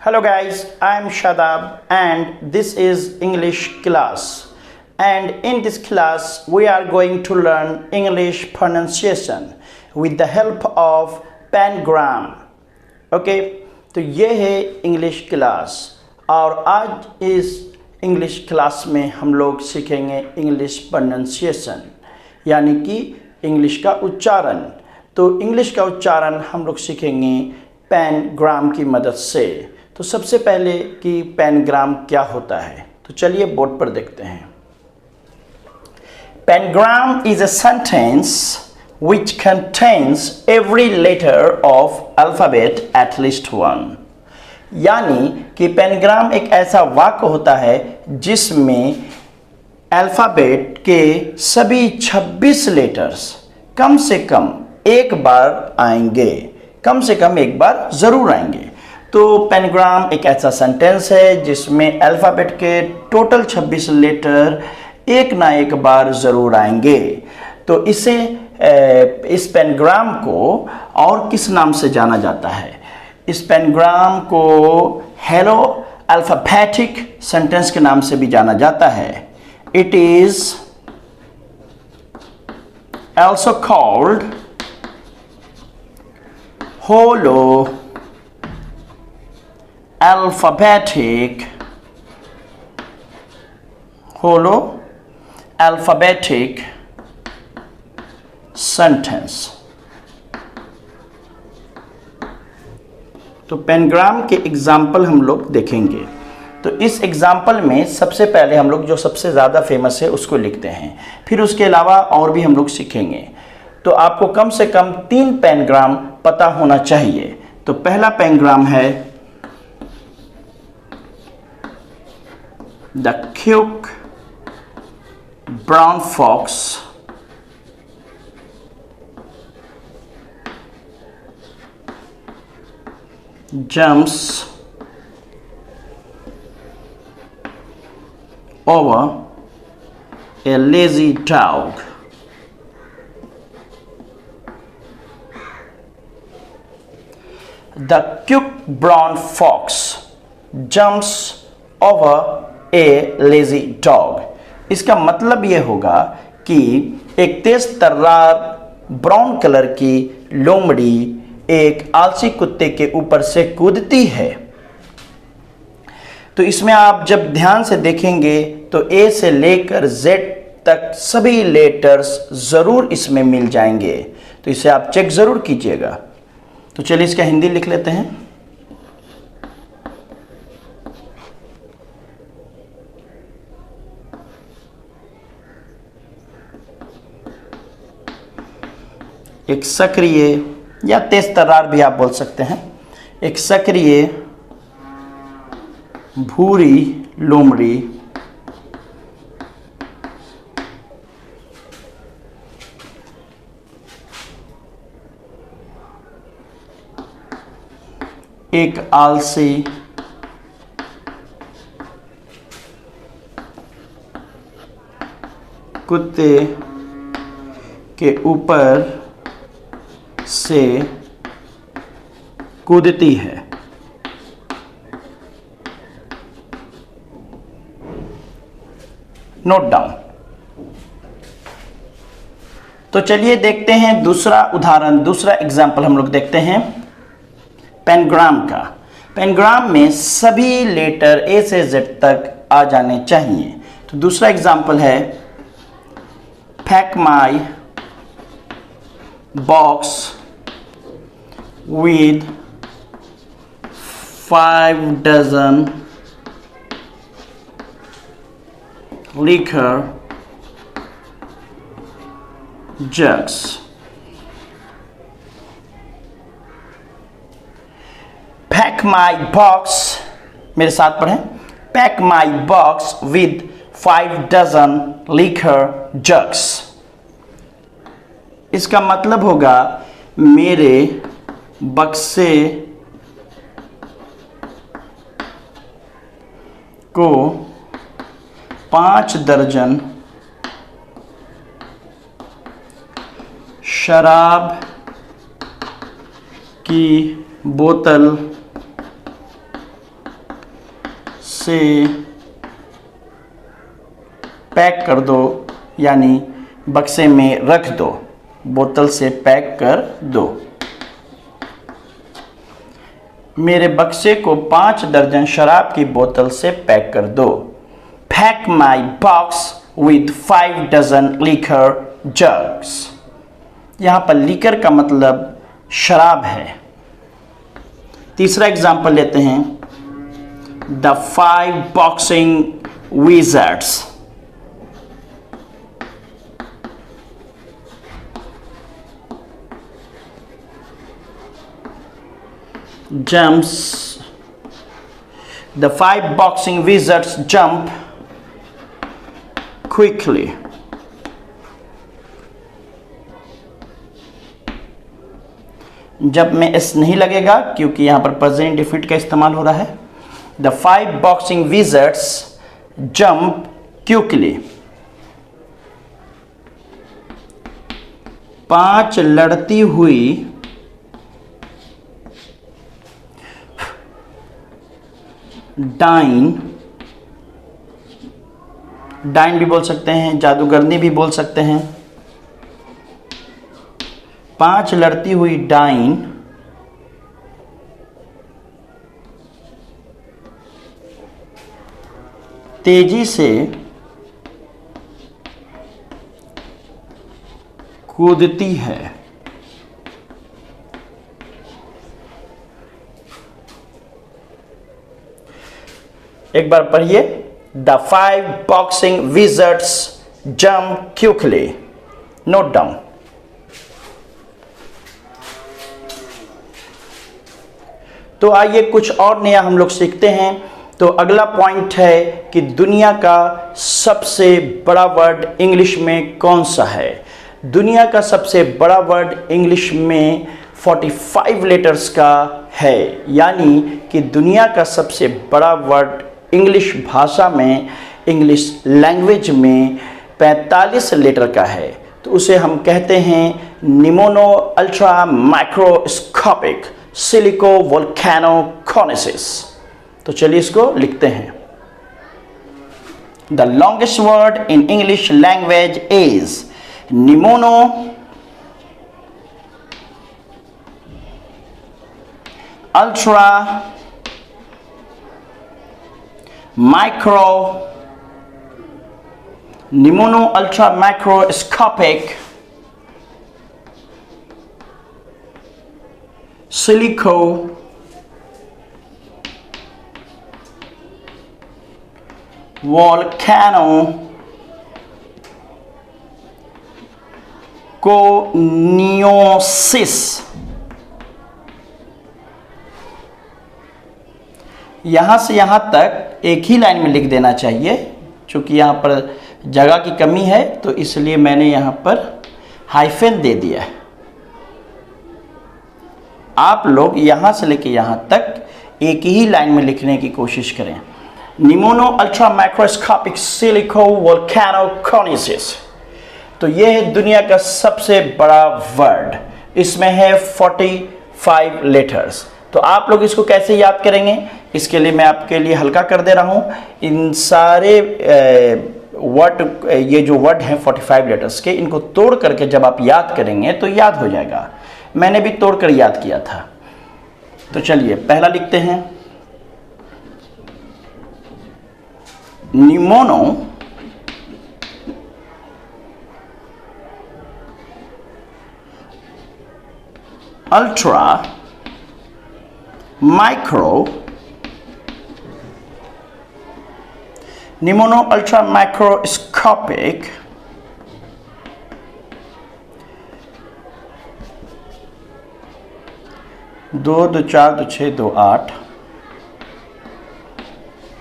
Hello guys, I am Shadab and this is English class. And in this class we are going to learn English pronunciation with the help of Pangram. Okay, तो ये है English class और आज इस English class में हम लोग सीखेंगे इंग्लिश प्रोनंसिएशन यानी कि इंग्लिश का उच्चारण। तो इंग्लिश का उच्चारण हम लोग सीखेंगे पैनग्राम की मदद से। तो सबसे पहले कि पैनग्राम क्या होता है, तो चलिए बोर्ड पर देखते हैं। Pangram is a sentence which contains every letter of alphabet at least one। यानी कि पैनग्राम एक ऐसा वाक्य होता है जिसमें अल्फ़ाबेट के सभी 26 लेटर्स कम से कम एक बार आएंगे, कम से कम एक बार ज़रूर आएंगे। तो पैनग्राम एक ऐसा सेंटेंस है जिसमें अल्फ़ाबेट के टोटल 26 लेटर एक ना एक बार ज़रूर आएंगे। तो इस पैनग्राम को और किस नाम से जाना जाता है? इस पैनग्राम को हेलो अल्फ़ाबेटिक सेंटेंस के नाम से भी जाना जाता है। It is also called holo alphabetic sentence. तो पैनग्राम के एग्जाम्पल हम लोग देखेंगे। तो इस एग्जाम्पल में सबसे पहले हम लोग जो सबसे ज़्यादा फेमस है उसको लिखते हैं, फिर उसके अलावा और भी हम लोग सीखेंगे। तो आपको कम से कम 3 पैनग्राम पता होना चाहिए। तो पहला पैनग्राम है the quick brown fox jumps over a lazy dog। The cute brown fox jumps over a lazy dog। इसका मतलब ये होगा कि एक तेज तर्रार ब्राउन कलर की लोमड़ी एक आलसी कुत्ते के ऊपर से कूदती है। तो इसमें आप जब ध्यान से देखेंगे तो ए से लेकर जेड तक सभी लेटर्स ज़रूर इसमें मिल जाएंगे। तो इसे आप चेक ज़रूर कीजिएगा। तो चलिए इसका हिंदी लिख लेते हैं। एक सक्रिय या तेज तर्रार भी आप बोल सकते हैं, एक सक्रिय भूरी लोमड़ी एक आलसी कुत्ते के ऊपर से कूदती है। Note down. तो चलिए देखते हैं दूसरा उदाहरण, दूसरा एग्जाम्पल हम लोग देखते हैं पैनग्राम का। पैनग्राम में सभी लेटर ए से जेड तक आ जाने चाहिए। तो दूसरा एग्जाम्पल है pack my box with 5 dozen liquor jugs। Pack my box, मेरे साथ पढ़ें। Pack my box with 5 dozen liquor jugs। इसका मतलब होगा मेरे बक्से को 5 दर्जन शराब की बोतल से पैक कर दो, यानी बक्से में रख दो, बोतल से पैक कर दो। मेरे बक्से को 5 दर्जन शराब की बोतल से पैक कर दो। Pack my box with 5 dozen liquor jugs. यहां पर लिकर का मतलब शराब है। तीसरा एग्जाम्पल लेते हैं, the 5 boxing wizards. Jumps. The 5 boxing wizards jump quickly. जब में एस नहीं लगेगा क्योंकि यहां पर प्रेजेंट इंडेफिनिट का इस्तेमाल हो रहा है। The 5 boxing wizards jump quickly. 5 लड़ती हुई डाइन भी बोल सकते हैं, जादूगरनी भी बोल सकते हैं। 5 लड़ती हुई डाइन तेजी से कूदती है। एक बार पढ़िए, the 5 boxing wizards jump quickly. Note down. तो आइए कुछ और नया हम लोग सीखते हैं। तो अगला पॉइंट है कि दुनिया का सबसे बड़ा वर्ड इंग्लिश में कौन सा है। दुनिया का सबसे बड़ा वर्ड इंग्लिश में 45 लेटर्स का है, यानी कि दुनिया का सबसे बड़ा वर्ड इंग्लिश भाषा में, इंग्लिश लैंग्वेज में 45 लेटर का है। तो उसे हम कहते हैं pneumonoultramicroscopicsilicovolcanoconiosis. तो चलिए इसको लिखते हैं। The longest word in English language is pneumono ultra pneumonoultramicroscopicsilicovolcanoconiosis. यहां से यहां तक एक ही लाइन में लिख देना चाहिए। चूंकि यहां पर जगह की कमी है तो इसलिए मैंने यहां पर हाइफन दे दिया है। आप लोग यहां से लेके यहां तक एक ही लाइन में लिखने की कोशिश करें। निमोनो अल्ट्रा माइक्रोस्कोपिक सिलिको वोल्केनोकोनेसिस। तो यह है दुनिया का सबसे बड़ा वर्ड। इसमें है 45 लेटर्स। तो आप लोग इसको कैसे याद करेंगे, इसके लिए मैं आपके लिए हल्का कर दे रहा हूं। इन सारे वर्ड, ये जो वर्ड हैं 45 लेटर्स के, इनको तोड़ करके जब आप याद करेंगे तो याद हो जाएगा। मैंने भी तोड़ कर याद किया था। तो चलिए पहला लिखते हैं, निमोनो अल्ट्रा निमोनो अल्ट्रा माइक्रोस्कोपिक दो 4 2 6 2 8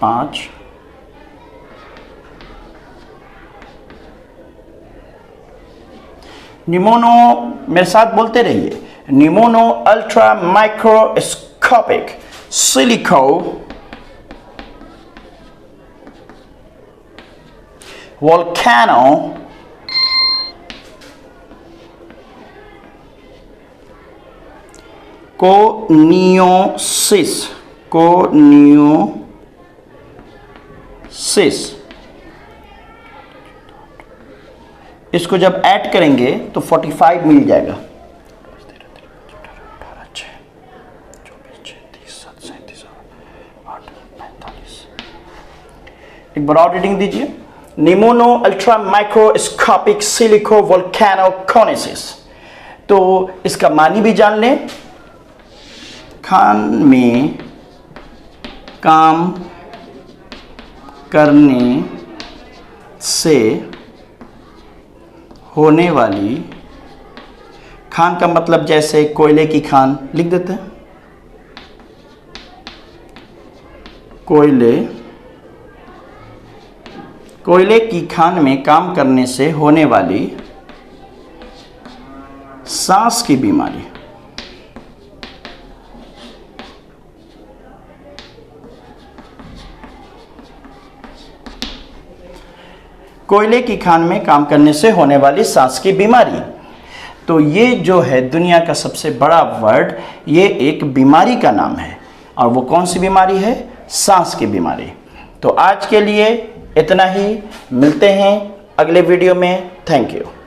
5 निमोनो, मेरे साथ बोलते रहिए, निमोनो अल्ट्रा माइक्रोस्कोपिक सिलिको वोल्केनो कोनियोसिस इसको जब ऐड करेंगे तो 45 मिल जाएगा। एक बार और रीडिंग दीजिए। निमोनो अल्ट्रा माइक्रोस्कोपिक सिलिको वोल्केनो कॉनेसिस। तो इसका मानी भी जान लें। खान में काम करने से होने वाली, खान का मतलब जैसे कोयले की खान लिख देते हैं, कोयले की खान में काम करने से होने वाली सांस की बीमारी। कोयले की खान में काम करने से होने वाली सांस की बीमारी। तो ये जो है दुनिया का सबसे बड़ा वर्ड, ये एक बीमारी का नाम है। और वो कौन सी बीमारी है? सांस की बीमारी। तो आज के लिए इतना ही, मिलते हैं अगले वीडियो में। Thank you.